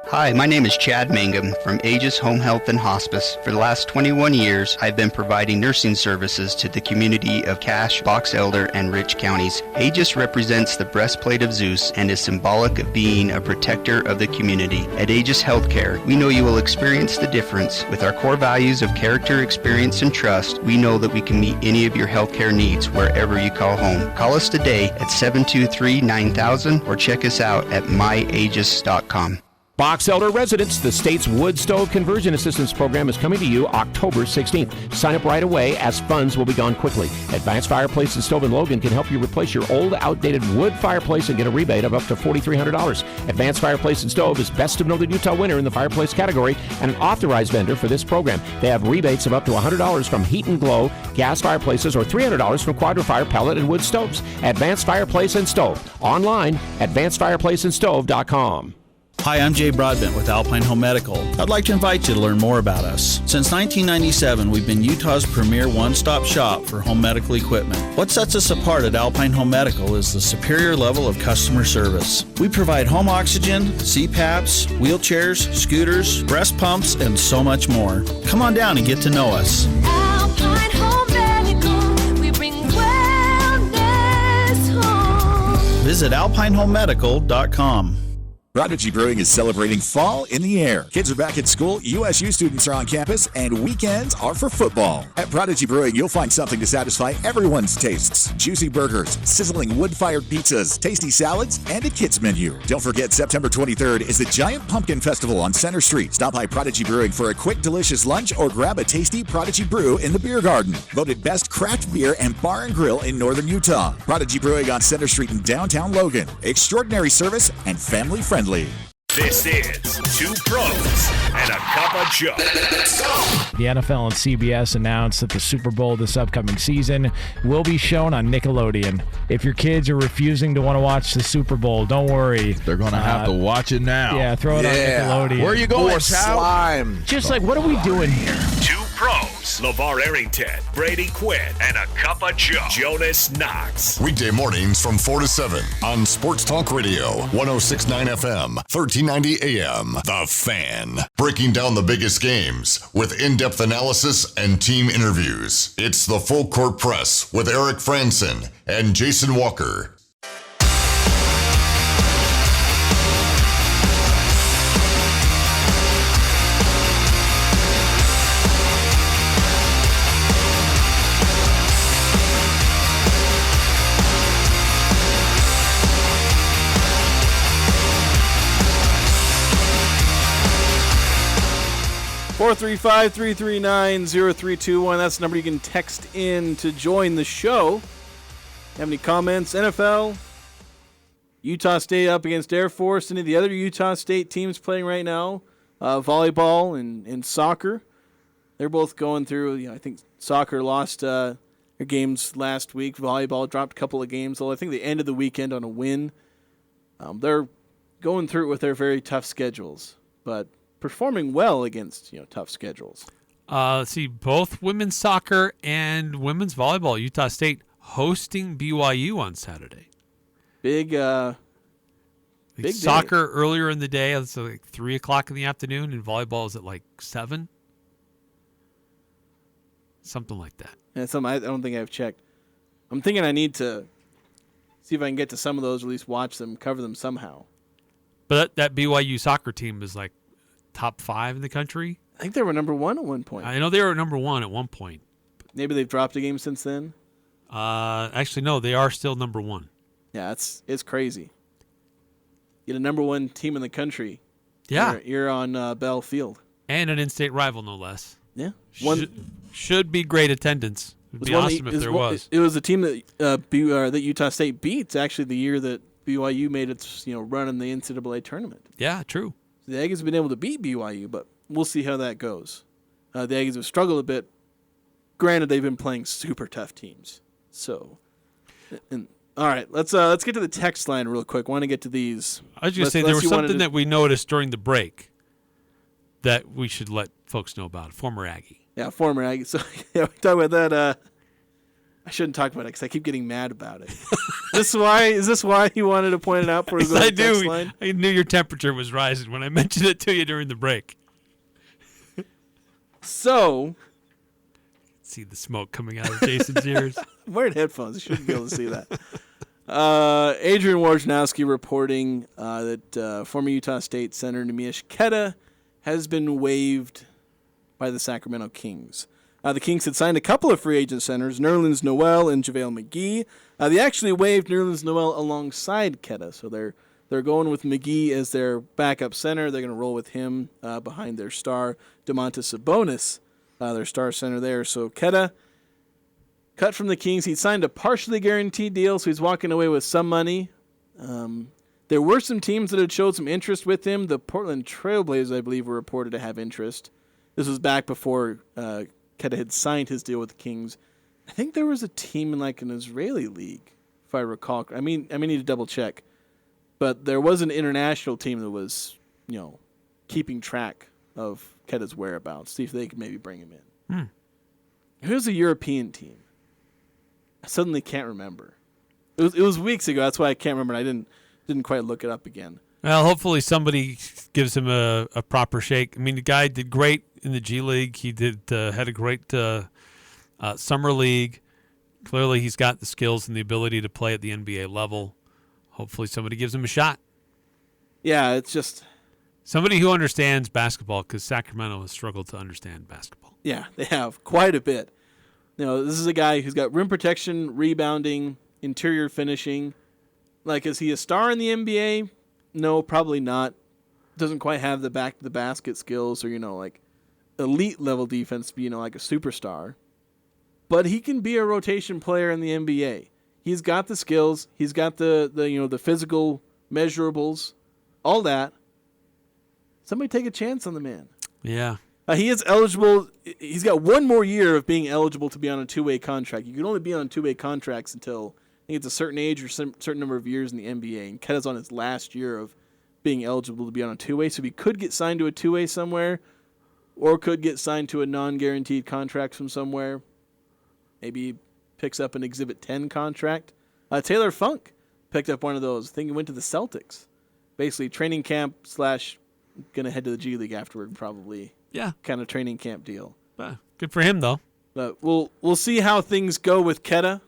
M: Hi, my name is Chad Mangum from Aegis Home Health and Hospice. For the last 21 years, I've been providing nursing services to the community of Cache, Box Elder, and Rich counties. Aegis represents the breastplate of Zeus and is symbolic of being a protector of the community. At Aegis Healthcare, we know you will experience the difference. With our core values of character, experience, and trust, we know that we can meet any of your healthcare needs wherever you call home. Call us today at 723-9000 or check us out at myaegis.com.
H: Box Elder residents, the state's wood stove conversion assistance program is coming to you October 16th. Sign up right away as funds will be gone quickly. Advanced Fireplace and Stove in Logan can help you replace your old, outdated wood fireplace and get a rebate of up to $4,300. Advanced Fireplace and Stove is Best of Northern Utah winner in the fireplace category and an authorized vendor for this program. They have rebates of up to $100 from Heat and Glow gas fireplaces or $300 from Quadrifire pellet and wood stoves. Advanced Fireplace and Stove. Online, advancedfireplaceandstove.com.
N: Hi, I'm Jay Broadbent with Alpine Home Medical. I'd like to invite you to learn more about us. Since 1997, we've been Utah's premier one-stop shop for home medical equipment. What sets us apart at Alpine Home Medical is the superior level of customer service. We provide home oxygen, CPAPs, wheelchairs, scooters, breast pumps, and so much more. Come on down and get to know us.
B: Alpine Home Medical, we bring wellness home.
N: Visit alpinehomemedical.com.
O: Prodigy Brewing is celebrating fall in the air. Kids are back at school, USU students are on campus, and weekends are for football. At Prodigy Brewing, you'll find something to satisfy everyone's tastes. Juicy burgers, sizzling wood-fired pizzas, tasty salads, and a kids menu. Don't forget, September 23rd is the Giant Pumpkin Festival on Center Street. Stop by Prodigy Brewing for a quick, delicious lunch or grab a tasty Prodigy Brew in the beer garden. Voted best craft beer and bar and grill in northern Utah. Prodigy Brewing on Center Street in downtown Logan. Extraordinary service and family friendly.
P: This is Two Pros and a Cup of Joe.
Q: The NFL and CBS announced that the Super Bowl this upcoming season will be shown on Nickelodeon. If your kids are refusing to want to watch the Super Bowl, don't worry.
R: They're going to have to watch it now.
Q: Yeah, throw it on Nickelodeon.
R: Where are you going,
Q: slime. Just like, what are we doing here?
P: Two Pros, LeVar Arrington, Brady Quinn, and a Cup of Joe, Jonas Knox.
A: Weekday mornings from 4 to 7 on Sports Talk Radio, 106.9 FM, 1390 AM. The Fan. Breaking down the biggest games with in-depth analysis and team interviews. It's the Full Court Press with Eric Frandsen and Jason Walker.
C: Four 435-339-0321. That's the number you can text in to join the show. Have any comments? NFL, Utah State up against Air Force. Any of the other Utah State teams playing right now? Volleyball and soccer. They're both going through, I think soccer lost their games last week. Volleyball dropped a couple of games, although I think they ended the weekend on a win. They're going through it with their very tough schedules, but performing well against tough schedules.
D: Let's see, both women's soccer and women's volleyball. Utah State hosting BYU on Saturday.
C: Big
D: soccer earlier in the day. It's like 3 o'clock in the afternoon, and volleyball is at like 7. Something like that.
C: Yeah, I don't think I've checked. I'm thinking I need to see if I can get to some of those, or at least watch them, cover them somehow.
D: But that BYU soccer team is like top 5 in the country.
C: I think they were number 1 at one point.
D: I know they were number 1 at one point.
C: Maybe they've dropped a game since then.
D: Actually, no, they are still number 1.
C: Yeah, it's crazy. Get a number 1 team in the country.
D: Yeah,
C: you're on Bell Field,
D: and an in-state rival, no less.
C: Yeah,
D: should be great attendance. It would be awesome if there was.
C: It was a team that that Utah State beat. Actually, the year that BYU made its run in the NCAA tournament.
D: Yeah, true.
C: The Aggies have been able to beat BYU, but we'll see how that goes. The Aggies have struggled a bit. Granted, they've been playing super tough teams. So, all right, let's get to the text line real quick. Want to get to these?
D: I was going to say there was something that we noticed during the break that we should let folks know about. Former Aggie.
C: Yeah, former Aggie. So yeah, we talk about that. I shouldn't talk about it because I keep getting mad about it. Is this why you wanted to point it out? For
D: I do. I knew your temperature was rising when I mentioned it to you during the break.
C: So,
D: see the smoke coming out of Jason's ears.
C: I'm wearing headphones. You shouldn't be able to see that. Adrian Wojnarowski reporting that former Utah State center Neemias Queta has been waived by the Sacramento Kings. The Kings had signed a couple of free agent centers, Nerlens Noel and JaVale McGee. They actually waived Nerlens Noel alongside Queta, so they're They're going with McGee as their backup center. They're going to roll with him behind their star, Domantas Sabonis, their star center there. So Queta, cut from the Kings. He signed a partially guaranteed deal, so he's walking away with some money. There were some teams that had showed some interest with him. The Portland Trailblazers, I believe, were reported to have interest. This was back before Queta had signed his deal with the Kings. I think there was a team in like an Israeli league, if I recall. I may need to double check. But there was an international team that was, keeping track of Queta's whereabouts. See if they could maybe bring him in. Here's a European team. I suddenly can't remember. It was weeks ago. That's why I can't remember. I didn't quite look it up again.
D: Well, hopefully somebody gives him a proper shake. I mean, the guy did great in the G League. He had a great summer league. Clearly, he's got the skills and the ability to play at the NBA level. Hopefully somebody gives him a shot.
C: Yeah, it's just
D: somebody who understands basketball, because Sacramento has struggled to understand basketball.
C: Yeah, they have quite a bit. This is a guy who's got rim protection, rebounding, interior finishing. Like, is he a star in the NBA? No, probably not. Doesn't quite have the back to the basket skills or, like elite level defense to be, like a superstar. But he can be a rotation player in the NBA. He's got the skills. He's got the physical measurables, all that. Somebody take a chance on the man.
D: Yeah.
C: He is eligible. He's got one more year of being eligible to be on a two-way contract. You can only be on two-way contracts until I think it's a certain age or certain number of years in the NBA. And Queta's on his last year of being eligible to be on a two-way. So he could get signed to a two-way somewhere or could get signed to a non-guaranteed contract from somewhere. Maybe picks up an Exhibit 10 contract. Taylor Funk picked up one of those. I think he went to the Celtics. Basically, training camp / going to head to the G League afterward, probably.
D: Yeah.
C: Kind of training camp deal.
D: Good for him, though.
C: But we'll see how things go with Queta.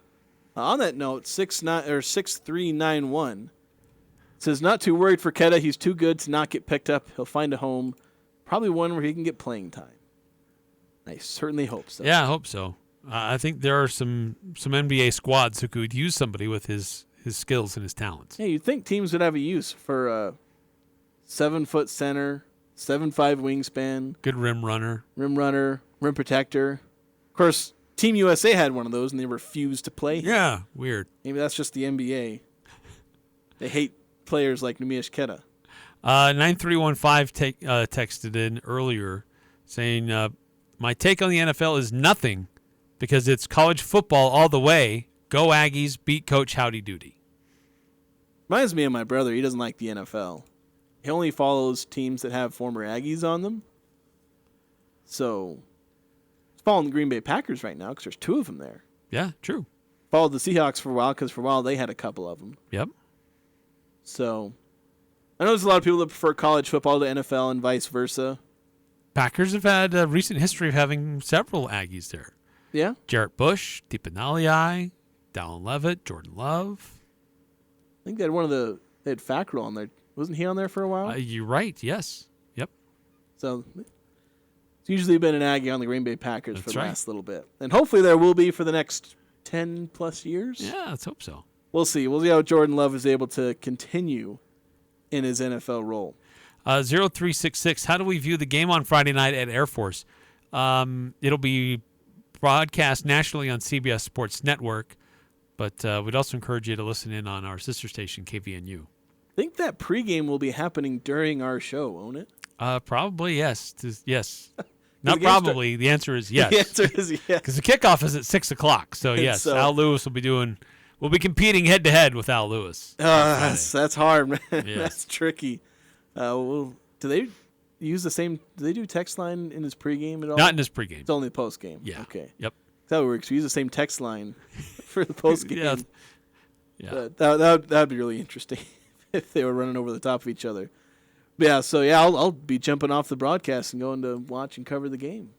C: On that note, 6391 says, not too worried for Queta. He's too good to not get picked up. He'll find a home. Probably one where he can get playing time. I certainly hope so.
D: Yeah, I hope so. I think there are some NBA squads who could use somebody with his skills and his talents.
C: Yeah, you'd think teams would have a use for a 7-foot center, 7'5" wingspan.
D: Good rim runner,
C: rim protector. Of course, Team USA had one of those, and they refused to play him.
D: Yeah, weird.
C: Maybe that's just the NBA. They hate players like Neemias Queta.
D: 9315 texted in earlier saying, my take on the NFL is nothing, because it's college football all the way. Go Aggies, beat Coach Howdy Doody.
C: Reminds me of my brother. He doesn't like the NFL. He only follows teams that have former Aggies on them. So he's following the Green Bay Packers right now because there's 2 of them there.
D: Yeah, true.
C: Followed the Seahawks for a while because for a while they had a couple of them.
D: Yep.
C: So I know there's a lot of people that prefer college football to NFL and vice versa.
D: Packers have had a recent history of having several Aggies there.
C: Yeah.
D: Jarrett Bush, Deepanalai, Dallin Levitt, Jordan Love.
C: I think they had they had Fackrell on there. Wasn't he on there for a while?
D: You're right, yes. Yep.
C: So it's usually been an Aggie on the Green Bay Packers for the
D: right.
C: last little bit. And hopefully there will be for the next 10 plus years.
D: Yeah, let's hope so.
C: We'll see. We'll see how Jordan Love is able to continue in his NFL role.
D: 0366, how do we view the game on Friday night at Air Force? It'll be broadcast nationally on CBS Sports Network, but we'd also encourage you to listen in on our sister station, KVNU.
C: I think that pregame will be happening during our show, won't it?
D: Probably, yes. Yes. Not probably. The answer is yes.
C: The answer is yes.
D: Because the kickoff is at 6 o'clock. So, yes,
C: so,
D: Al Lewis will be competing head-to-head with Al Lewis.
C: That's hard, man.
D: Yes.
C: That's tricky. Do they use the same? Do they do text line in his pregame at all?
D: Not in his pregame.
C: It's only postgame.
D: Yeah.
C: Okay.
D: Yep.
C: That works. We use the same text line for the postgame.
D: Yeah.
C: That'd be really interesting if they were running over the top of each other. But I'll be jumping off the broadcast and going to watch and cover the game.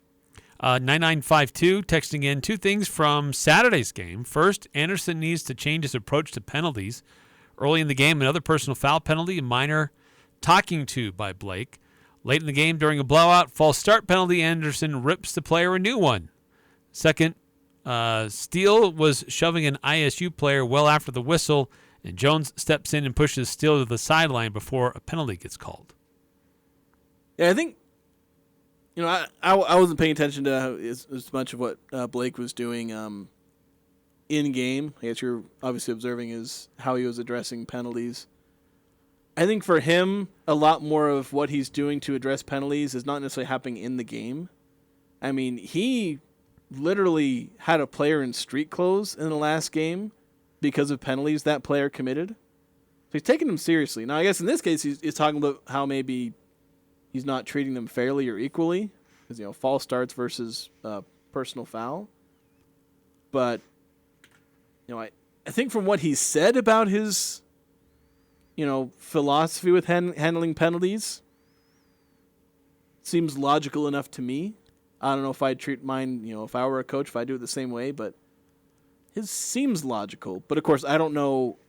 D: 9952 texting in 2 things from Saturday's game. First, Anderson needs to change his approach to penalties. Early in the game, another personal foul penalty, a minor talking to by Blake. Late in the game, during a blowout, false start penalty, Anderson rips the player a new one. Second, Steele was shoving an ISU player well after the whistle and Jones steps in and pushes Steele to the sideline before a penalty gets called.
C: Yeah, I think, I wasn't paying attention to as much of what Blake was doing in game. I guess you're obviously observing is how he was addressing penalties. I think for him, a lot more of what he's doing to address penalties is not necessarily happening in the game. I mean, he literally had a player in street clothes in the last game because of penalties that player committed. So he's taking them seriously. Now, I guess in this case, he's talking about how maybe he's not treating them fairly or equally, because false starts versus personal foul. But I think from what he said about his philosophy with handling penalties, seems logical enough to me. I don't know if I'd treat mine, if I were a coach, if I'd do it the same way, but his seems logical. But of course, I don't know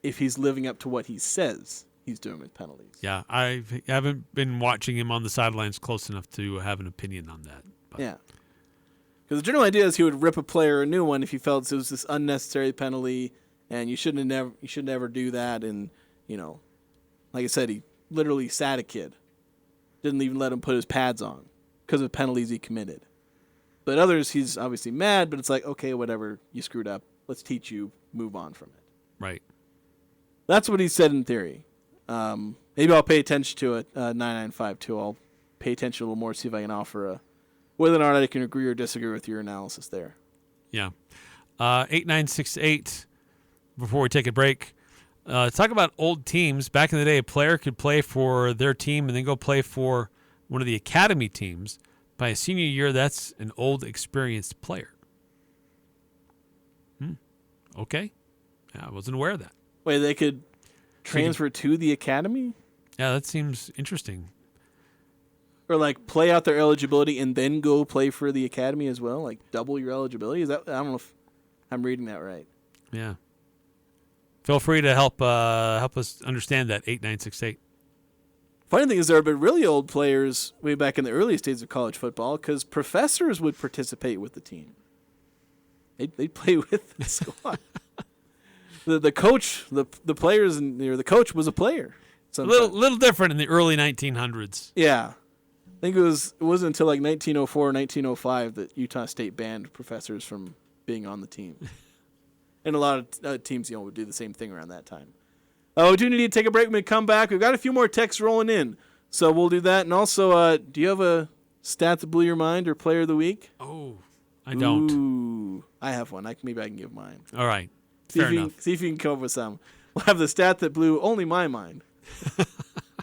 C: if he's living up to what he says he's doing with penalties.
D: Yeah, I haven't been watching him on the sidelines close enough to have an opinion on that. But.
C: Yeah. Because the general idea is he would rip a player a new one if he felt it was this unnecessary penalty, and you should never do that. And like I said, he literally sat a kid, didn't even let him put his pads on because of penalties he committed. But others, he's obviously mad, but it's like, okay, whatever, you screwed up. Let's teach you, move on from it.
D: Right.
C: That's what he said in theory. Maybe I'll pay attention to it. 9952. I'll pay attention a little more, see if I can offer whether or not I can agree or disagree with your analysis there.
D: Yeah. 8968, before we take a break, talk about old teams. Back in the day, a player could play for their team and then go play for one of the academy teams. By a senior year, that's an old, experienced player. Okay. Yeah, I wasn't aware of that.
C: Wait, they could transfer to the academy?
D: Yeah, that seems interesting.
C: Or play out their eligibility and then go play for the academy as well? Double your eligibility? Is that? I don't know if I'm reading that right.
D: Yeah. Feel free to help us understand that, 8968.
C: Funny thing is there have been really old players way back in the earliest days of college football because professors would participate with the team. They'd play with the squad. the coach, the players, and the coach was a player.
D: A little different in the early 1900s.
C: Yeah. I think it wasn't until 1904 or 1905 that Utah State banned professors from being on the team. And a lot of teams, would do the same thing around that time. We do need to take a break when we come back. We've got a few more texts rolling in, so we'll do that. And also, do you have a stat that blew your mind or player of the week?
D: Oh, I don't.
C: Ooh, I have one. Maybe I can give mine.
D: All right.
C: See if you can come up with some. We'll have the stat that blew only my mind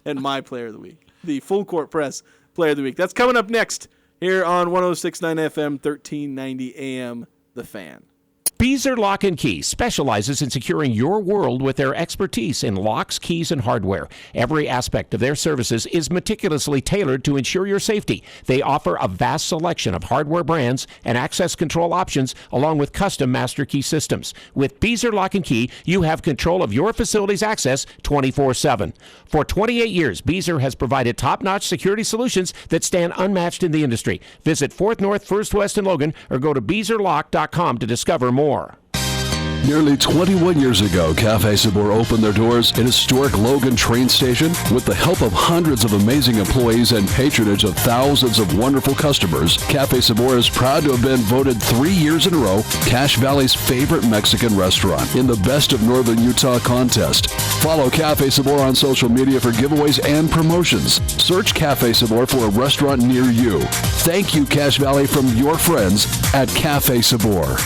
C: and my player of the week. The Full Court Press player of the week. That's coming up next here on 106.9 FM, 1390 AM, The Fan.
H: Beezer Lock and Key specializes in securing your world with their expertise in locks, keys, and hardware. Every aspect of their services is meticulously tailored to ensure your safety. They offer a vast selection of hardware brands and access control options along with custom master key systems. With Beezer Lock and Key, you have control of your facility's access 24/7. For 28 years, Beezer has provided top-notch security solutions that stand unmatched in the industry. Visit 4th North, 1st West, and Logan, or go to beezerlock.com to discover more.
S: Nearly 21 years ago, Cafe Sabor opened their doors in historic Logan train station. With the help of hundreds of amazing employees and patronage of thousands of wonderful customers, Cafe Sabor is proud to have been voted 3 years in a row Cache Valley's favorite Mexican restaurant in the Best of Northern Utah contest. Follow Cafe Sabor on social media for giveaways and promotions. Search Cafe Sabor for a restaurant near you. Thank you, Cache Valley, from your friends at Cafe Sabor.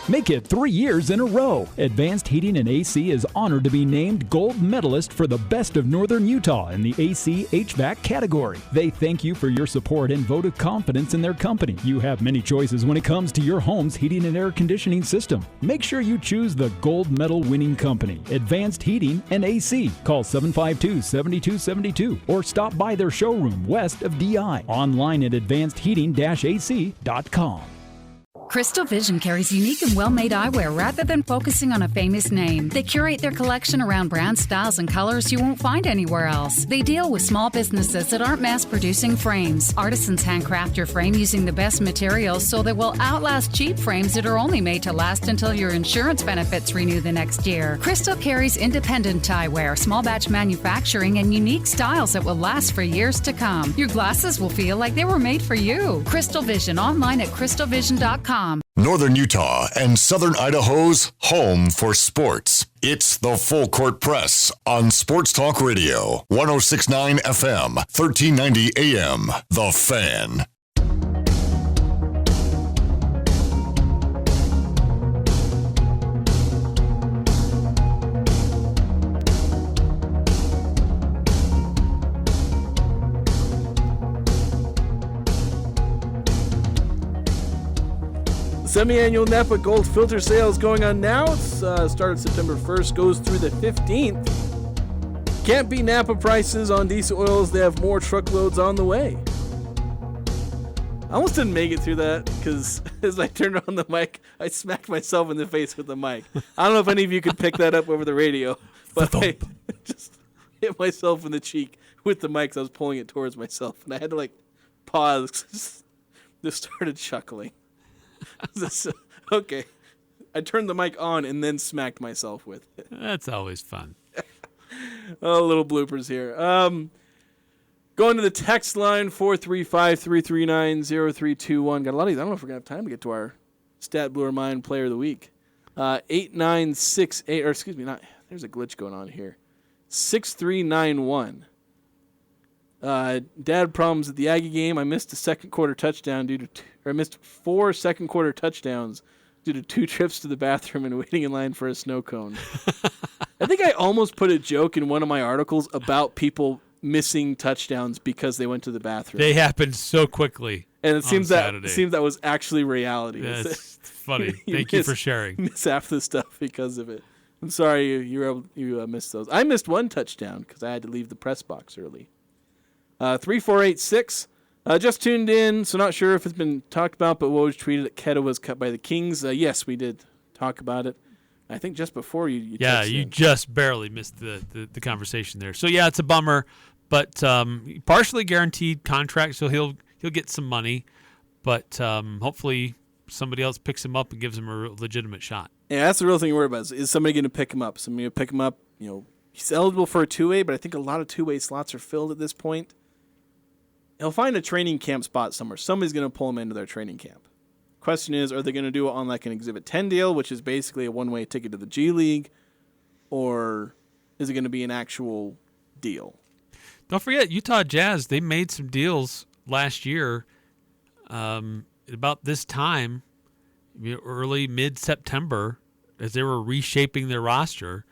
K: Make it 3 years in a row. Advanced Heating and AC is honored to be named gold medalist for the Best of Northern Utah in the AC HVAC category. They thank you for your support and vote of confidence in their company. You have many choices when it comes to your home's heating and air conditioning system. Make sure you choose the gold medal winning company, Advanced Heating and AC. Call 752-7272 or stop by their showroom west of DI. Online at advancedheating-ac.com.
T: Crystal Vision carries unique and well-made eyewear rather than focusing on a famous name. They curate their collection around brand styles and colors you won't find anywhere else. They deal with small businesses that aren't mass-producing frames. Artisans handcraft your frame using the best materials so they will outlast cheap frames that are only made to last until your insurance benefits renew the next year. Crystal carries independent eyewear, small batch manufacturing, and unique styles that will last for years to come. Your glasses will feel like they were made for you. Crystal Vision, online at crystalvision.com.
A: Northern Utah and Southern Idaho's home for sports. It's the Full Court Press on Sports Talk Radio, 106.9 FM, 1390 AM. The Fan.
C: Semi-annual Napa Gold filter sales going on now. It's started September 1st, goes through the 15th. Can't beat Napa prices on diesel oils. They have more truckloads on the way. I almost didn't make it through that because as I turned on the mic, I smacked myself in the face with the mic. I don't know if any of you could pick that up over the radio, but I just hit myself in the cheek with the mic. I was pulling it towards myself, and I had to pause. Just started chuckling. Okay. I turned the mic on and then smacked myself with it.
D: That's always fun.
C: Oh, little bloopers here. Going to the text line, 435-339-0321. Got a lot of these. I don't know if we're going to have time to get to our Stat Blew Our Mind Player of the Week. 8968, or excuse me, there's a glitch going on here. 6391. Dad problems at the Aggie game. I missed a second quarter touchdown I missed 4 second quarter touchdowns due to 2 trips to the bathroom and waiting in line for a snow cone. I think I almost put a joke in one of my articles about people missing touchdowns because they went to the bathroom.
D: They happened so quickly.
C: And it seems that was actually reality.
D: That's funny. Thank you for sharing.
C: Miss half the stuff because of it. I'm sorry you missed those. I missed 1 touchdown because I had to leave the press box early. 3486. Just tuned in, so not sure if it's been talked about, but Woj tweeted that Queta was cut by the Kings. Yes, we did talk about it. I think just before you
D: yeah, you just barely missed the conversation there. So yeah, it's a bummer, but partially guaranteed contract, so he'll get some money, but hopefully somebody else picks him up and gives him a legitimate shot.
C: Yeah, that's the real thing to worry about. Is somebody going to pick him up? Somebody going to pick him up? He's eligible for a 2-way, but I think a lot of 2-way slots are filled at this point. He'll find a training camp spot somewhere. Somebody's going to pull him into their training camp. Question is, are they going to do it on an Exhibit 10 deal, which is basically a one-way ticket to the G League, or is it going to be an actual deal?
D: Don't forget, Utah Jazz, they made some deals last year about this time, early, mid-September, as they were reshaping their roster.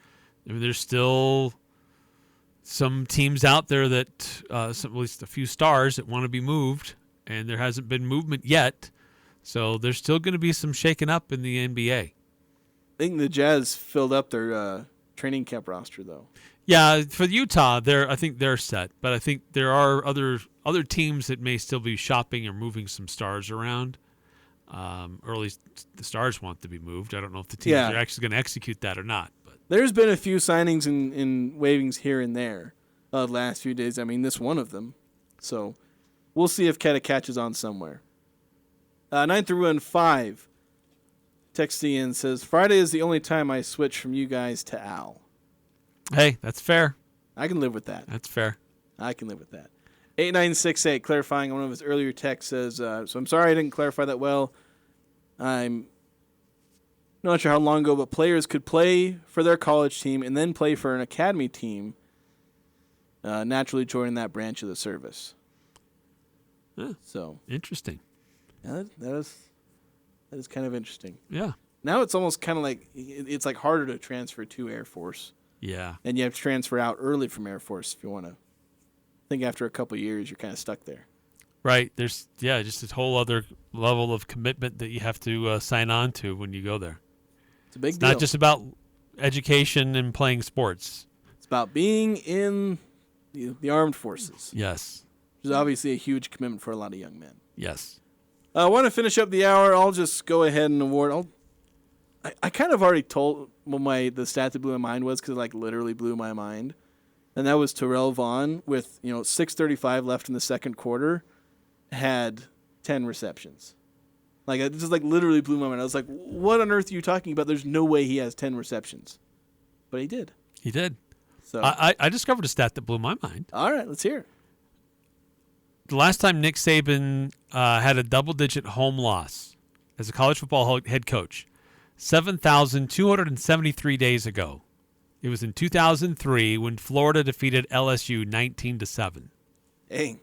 D: I mean, there's still some teams out there that, at least a few stars, that want to be moved, and there hasn't been movement yet. So there's still going to be some shaking up in the NBA.
C: I think the Jazz filled up their training camp roster, though.
D: Yeah, for Utah, I think they're set. But I think there are other teams that may still be shopping or moving some stars around. Or at least the stars want to be moved. I don't know if the teams are actually going to execute that or not.
C: There's been a few signings in waivings here and there the last few days. I mean, this one of them. So we'll see if Queta catches on somewhere. 9-5 texting in says, Friday is the only time I switch from you guys to Al.
D: Hey, that's fair.
C: I can live with that.
D: That's fair.
C: I can live with that. 8968, clarifying one of his earlier texts, says, so I'm sorry I didn't clarify that well. I'm not sure how long ago, but players could play for their college team and then play for an academy team, naturally joining that branch of the service.
D: Huh.
C: So
D: interesting.
C: Yeah, that is kind of interesting.
D: Yeah.
C: Now it's almost kind of like it's like harder to transfer to Air Force.
D: Yeah.
C: And you have to transfer out early from Air Force if you want to. I think after a couple of years, you're kind of stuck there.
D: Right. There's just a whole other level of commitment that you have to sign on to when you go there.
C: It's a big deal.
D: Not just about education and playing sports.
C: It's about being in the armed forces.
D: Yes.
C: Which is obviously a huge commitment for a lot of young men.
D: Yes.
C: I want to finish up the hour. I'll just go ahead and award. I kind of already told what the stat that blew my mind was, because it literally blew my mind. And that was Terrell Vaughn with 6:35 left in the second quarter, had 10 receptions. It just literally blew my mind. I was like, what on earth are you talking about? There's no way he has 10 receptions. But he did.
D: He did.
C: So
D: I discovered a stat that blew my mind.
C: All right, let's hear it.
D: The last time Nick Saban had a double-digit home loss as a college football head coach, 7,273 days ago. It was in 2003 when Florida defeated LSU 19-7.
C: Dang.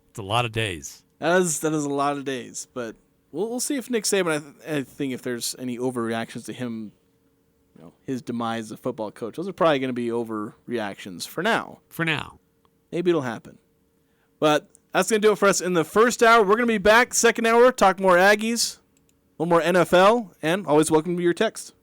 D: It's a lot of days.
C: That is a lot of days, but we'll see if Nick Saban, I think if there's any overreactions to him, his demise as a football coach. Those are probably going to be overreactions for now.
D: For now.
C: Maybe it'll happen. But that's going to do it for us in the first hour. We're going to be back second hour, talk more Aggies, a little more NFL, and always welcome to your text.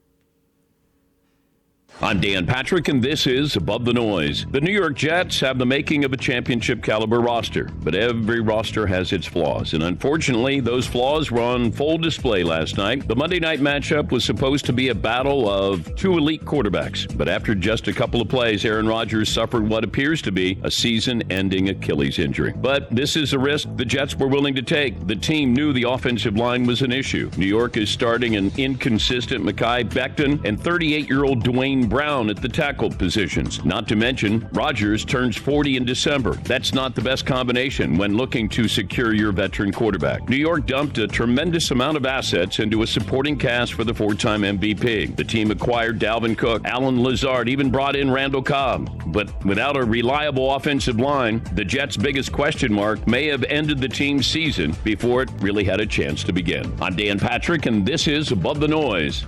U: I'm Dan Patrick, and this is Above the Noise. The New York Jets have the making of a championship-caliber roster, but every roster has its flaws, and unfortunately, those flaws were on full display last night. The Monday night matchup was supposed to be a battle of two elite quarterbacks, but after just a couple of plays, Aaron Rodgers suffered what appears to be a season-ending Achilles injury. But this is a risk the Jets were willing to take. The team knew the offensive line was an issue. New York is starting an inconsistent Mekhi Becton and 38-year-old Dwayne Brown at the tackle positions. Not to mention, Rodgers turns 40 in December. That's not the best combination when looking to secure your veteran quarterback. New York dumped a tremendous amount of assets into a supporting cast for the four-time MVP. The team acquired Dalvin Cook, Alan Lazard, even brought in Randall Cobb. But without a reliable offensive line, the Jets' biggest question mark may have ended the team's season before it really had a chance to begin. I'm Dan Patrick, and this is Above the Noise.